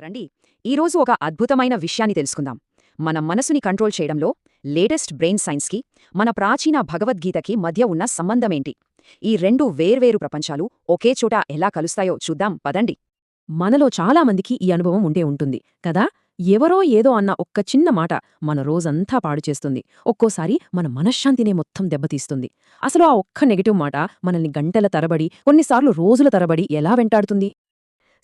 రండి ఈరోజు ఒక అద్భుతమైన విషయాన్ని తెలుసుకుందాం. మన మనసుని కంట్రోల్ చేయడంలో లేటెస్ట్ బ్రెయిన్ సైన్స్కి, మన ప్రాచీన భగవద్గీతకి మధ్య ఉన్న సంబంధమేంటి? ఈ రెండు వేర్వేరు ప్రపంచాలు ఒకే చోట ఎలా కలుస్తాయో చూద్దాం పదండి. మనలో చాలామందికి ఈ అనుభవం ఉంటే ఉంటుంది కదా. ఎవరో ఏదో అన్న ఒక్క చిన్న మాట మన రోజంతా పాడుచేస్తుంది. ఒక్కోసారి మన మనశ్శాంతినే మొత్తం దెబ్బతీస్తుంది. అసలు ఆ ఒక్క నెగటివ్ మాట మనల్ని గంటల తరబడి, కొన్నిసార్లు రోజుల తరబడి ఎలా వెంటాడుతుంది?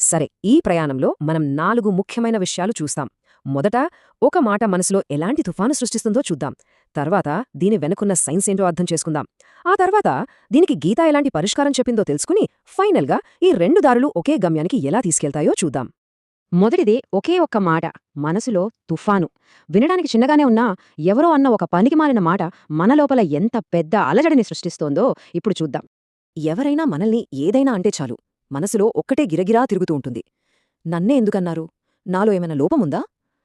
సరే, ఈ ప్రయాణంలో మనం 4 ముఖ్యమైన విషయాలు చూస్తాం. మొదట, ఒక మాట మనసులో ఎలాంటి తుఫాను సృష్టిస్తుందో చూద్దాం. తర్వాత దీని వెనుకున్న సైన్స్ ఏంటో అర్థం చేసుకుందాం. ఆ తర్వాత దీనికి గీత ఎలాంటి పరిష్కారం చెప్పిందో తెలుసుకుని ఫైనల్గా ఈ రెండు దారులు ఒకే గమ్యానికి ఎలా తీసుకెళ్తాయో చూద్దాం. మొదటిదే ఒకే ఒక్క మాట, మనసులో తుఫాను. వినడానికి చిన్నగానే ఉన్నా ఎవరో అన్న ఒక పనికిమాలిన మాట మన లోపల ఎంత పెద్ద అలజడిని సృష్టిస్తోందో ఇప్పుడు చూద్దాం. ఎవరైనా మనల్ని ఏదైనా అంటే చాలు, మనసులో ఒక్కటే గిరగిరా తిరుగుతూ ఉంటుంది. నన్నే ఎందుకన్నారు? నాలో ఏమైనా లోపముందా?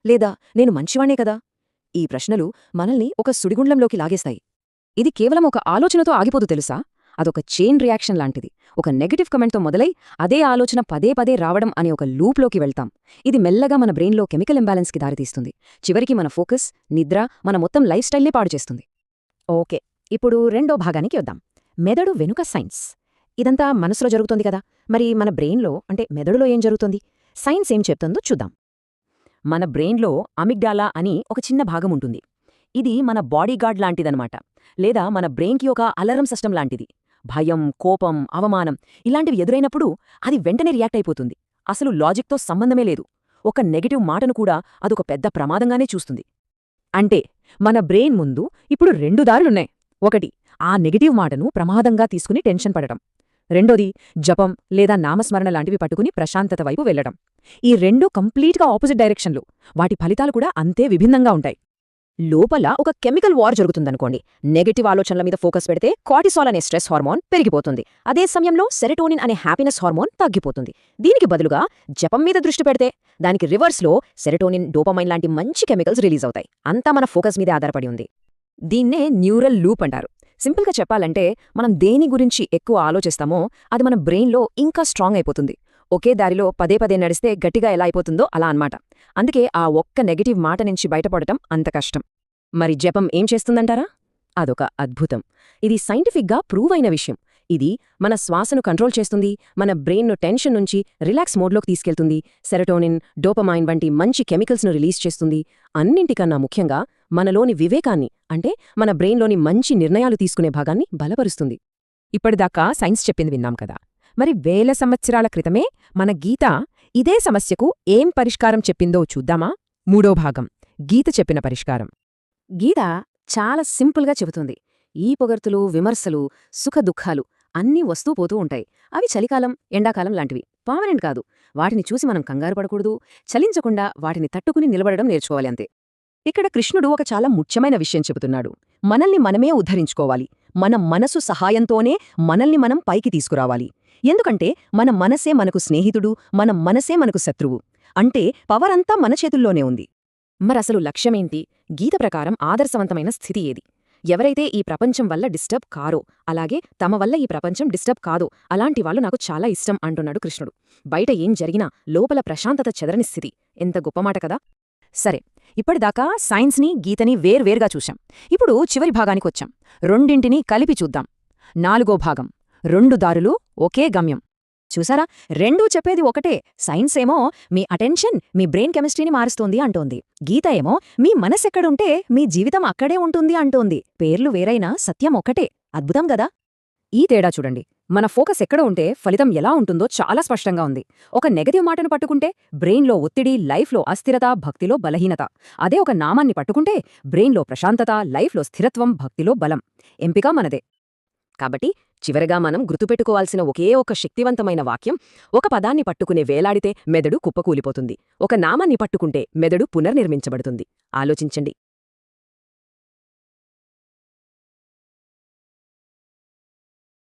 లేదా నేను మంచివాణ్ణే కదా? ఈ ప్రశ్నలు మనల్ని ఒక సుడిగుండ్లంలోకి లాగేస్తాయి. ఇది కేవలం ఒక ఆలోచనతో ఆగిపోదు తెలుసా? అదొక చైన్ రియాక్షన్ లాంటిది. ఒక నెగటివ్ కమెంట్తో మొదలై అదే ఆలోచన పదే పదే రావడం అనే ఒక లూప్లోకి వెళ్తాం. ఇది మెల్లగా మన బ్రెయిన్లో కెమికల్ ఇంబ్యాలెన్స్కి దారితీస్తుంది. చివరికి మన ఫోకస్, నిద్ర, మన మొత్తం లైఫ్ స్టైల్నే పాడు చేస్తుంది. ఓకే, ఇప్పుడు రెండో భాగానికి వద్దాం. మెదడు వెనుక సైన్స్. ఇదంతా మనసులో జరుగుతోంది కదా, మరి మన బ్రెయిన్లో అంటే మెదడులో ఏం జరుగుతోంది? సైన్స్ ఏం చెప్తుందో చూద్దాం. మన బ్రెయిన్లో అమిగ్డాలా అని ఒక చిన్న భాగం ఉంటుంది. ఇది మన బాడీగార్డ్ లాంటిదనమాట. లేదా మన బ్రెయిన్కి ఒక అలారం సిస్టమ్ లాంటిది. భయం, కోపం, అవమానం ఇలాంటివి ఎదురైనప్పుడు అది వెంటనే రియాక్ట్ అయిపోతుంది. అసలు లాజిక్తో సంబంధమే లేదు. ఒక నెగటివ్ మాటను కూడా అదొక పెద్ద ప్రమాదంగానే చూస్తుంది. అంటే మన బ్రెయిన్ ముందు ఇప్పుడు 2 దారులున్నాయి. ఒకటి, ఆ నెగటివ్ మాటను ప్రమాదంగా తీసుకుని టెన్షన్ పడటం. రెండోది, జపం లేదా నామస్మరణ లాంటివి పట్టుకుని ప్రశాంతత వైపు వెళ్లడం. ఈ రెండూ కంప్లీట్గా ఆపోజిట్ డైరెక్షన్లు. వాటి ఫలితాలు కూడా అంతే విభిన్నంగా ఉంటాయి. లోపల ఒక కెమికల్ వార్ జరుగుతుందనుకోండి. నెగటివ్ ఆలోచనల మీద ఫోకస్ పెడితే కార్టిసాల్ అనే స్ట్రెస్ హార్మోన్ పెరిగిపోతుంది. అదే సమయంలో సెరటోనిన్ అనే హ్యాపీనెస్ హార్మోన్ తగ్గిపోతుంది. దీనికి బదులుగా జపం మీద దృష్టి పెడితే దానికి రివర్స్లో సెరటోనిన్, డోపమైన్ లాంటి మంచి కెమికల్స్ రిలీజ్ అవుతాయి. అంతా మన ఫోకస్ మీదే ఆధారపడి ఉంది. దీన్నే న్యూరల్ లూప్ అంటారు. సింపుల్గా చెప్పాలంటే, మనం దేని గురించి ఎక్కువ ఆలోచిస్తామో అది మన బ్రెయిన్లో ఇంకా స్ట్రాంగ్ అయిపోతుంది. ఒకే దారిలో పదే పదే నడిస్తే గట్టిగా ఎలా అయిపోతుందో అలా అన్నమాట. అందుకే ఆ ఒక్క నెగటివ్ మాట నుంచి బయటపడటం అంత కష్టం. మరి జపం ఏం చేస్తుందంటారా? అదొక అద్భుతం. ఇది సైంటిఫిక్గా ప్రూవ్ అయిన విషయం. ఇది మన శ్వాసను కంట్రోల్ చేస్తుంది, మన బ్రెయిన్ను టెన్షన్ నుంచి రిలాక్స్ మోడ్లోకి తీసుకెళ్తుంది, సెరటోనిన్, డోపమైన్ వంటి మంచి కెమికల్స్ను రిలీజ్ చేస్తుంది. అన్నింటికన్నా ముఖ్యంగా మనలోని వివేకాన్ని, అంటే మన బ్రెయిన్లోని మంచి నిర్ణయాలు తీసుకునే భాగాన్ని బలపరుస్తుంది. ఇప్పటిదాకా సైన్స్ చెప్పింది విన్నాం కదా. మరి వేల సంవత్సరాల క్రితమే మన గీత ఇదే సమస్యకు ఏం పరిష్కారం చెప్పిందో చూద్దామా? మూడో భాగం, గీత చెప్పిన పరిష్కారం. గీత చాలా సింపుల్గా చెబుతుంది. ఈ పొగడ్తలు, విమర్శలు, సుఖదుఖాలు అన్నీ వస్తూ పోతూ ఉంటాయి. అవి చలికాలం, ఎండాకాలం లాంటివి, పర్మనెంట్ కాదు. వాటిని చూసి మనం కంగారు పడకూడదు. చలించకుండా వాటిని తట్టుకుని నిలబడడం నేర్చుకోవాలి అంతే. ఇక్కడ కృష్ణుడు ఒక చాలా ముఖ్యమైన విషయం చెబుతున్నాడు. మనల్ని మనమే ఉద్ధరించుకోవాలి. మన మనసు సహాయంతోనే మనల్ని మనం పైకి తీసుకురావాలి. ఎందుకంటే మన మనసే మనకు స్నేహితుడు, మన మనసే మనకు శత్రువు. అంటే పవరంతా మన చేతుల్లోనే ఉంది. మరసలు లక్ష్యమేంటి? గీత ప్రకారం ఆదర్శవంతమైన స్థితి ఏది? ఎవరైతే ఈ ప్రపంచం వల్ల డిస్టర్బ్ కారో, అలాగే తమ వల్ల ఈ ప్రపంచం డిస్టర్బ్ కాదో అలాంటి వాళ్ళు నాకు చాలా ఇష్టం అంటున్నాడు కృష్ణుడు. బయట ఏం జరిగినా లోపల ప్రశాంతత చెదరని స్థితి. ఎంత గొప్పమాట కదా. సరే, ఇప్పటిదాకా సైన్స్ని, గీతని వేర్వేరుగా చూశాం. ఇప్పుడు చివరి భాగానికొచ్చాం. రెండింటినీ కలిపి చూద్దాం. 4వ భాగం, 2 దారులు ఒకే గమ్యం. చూసారా, రెండూ చెప్పేది ఒకటే. సైన్స్ ఏమో మీ అటెన్షన్, మీ బ్రెయిన్ కెమిస్ట్రీని మారుస్తోంది అంటోంది. గీత ఏమో మీ మనసెక్కడుంటే మీ జీవితం అక్కడే ఉంటుంది అంటోంది. పేర్లు వేరైనా సత్యం ఒక్కటే. అద్భుతం గదా. ఈ తేడా చూడండి. మన ఫోకస్ ఎక్కడ ఉంటే ఫలితం ఎలా ఉంటుందో చాలా స్పష్టంగా ఉంది. ఒక నెగటివ్ మాటను పట్టుకుంటే బ్రెయిన్లో ఒత్తిడి, లైఫ్లో అస్థిరత, భక్తిలో బలహీనత. అదే ఒక నామాన్ని పట్టుకుంటే బ్రెయిన్లో ప్రశాంతత, లైఫ్లో స్థిరత్వం, భక్తిలో బలం. ఎంపిక మనదే. కాబట్టి చివరగా మనం గుర్తుపెట్టుకోవాల్సిన ఒకే ఒక శక్తివంతమైన వాక్యం: ఒక పదాన్ని పట్టుకునే వేలాడితే మెదడు కుప్పకూలిపోతుంది. ఒక నామాన్ని పట్టుకుంటే మెదడు పునర్నిర్మించబడుతుంది. ఆలోచించండి.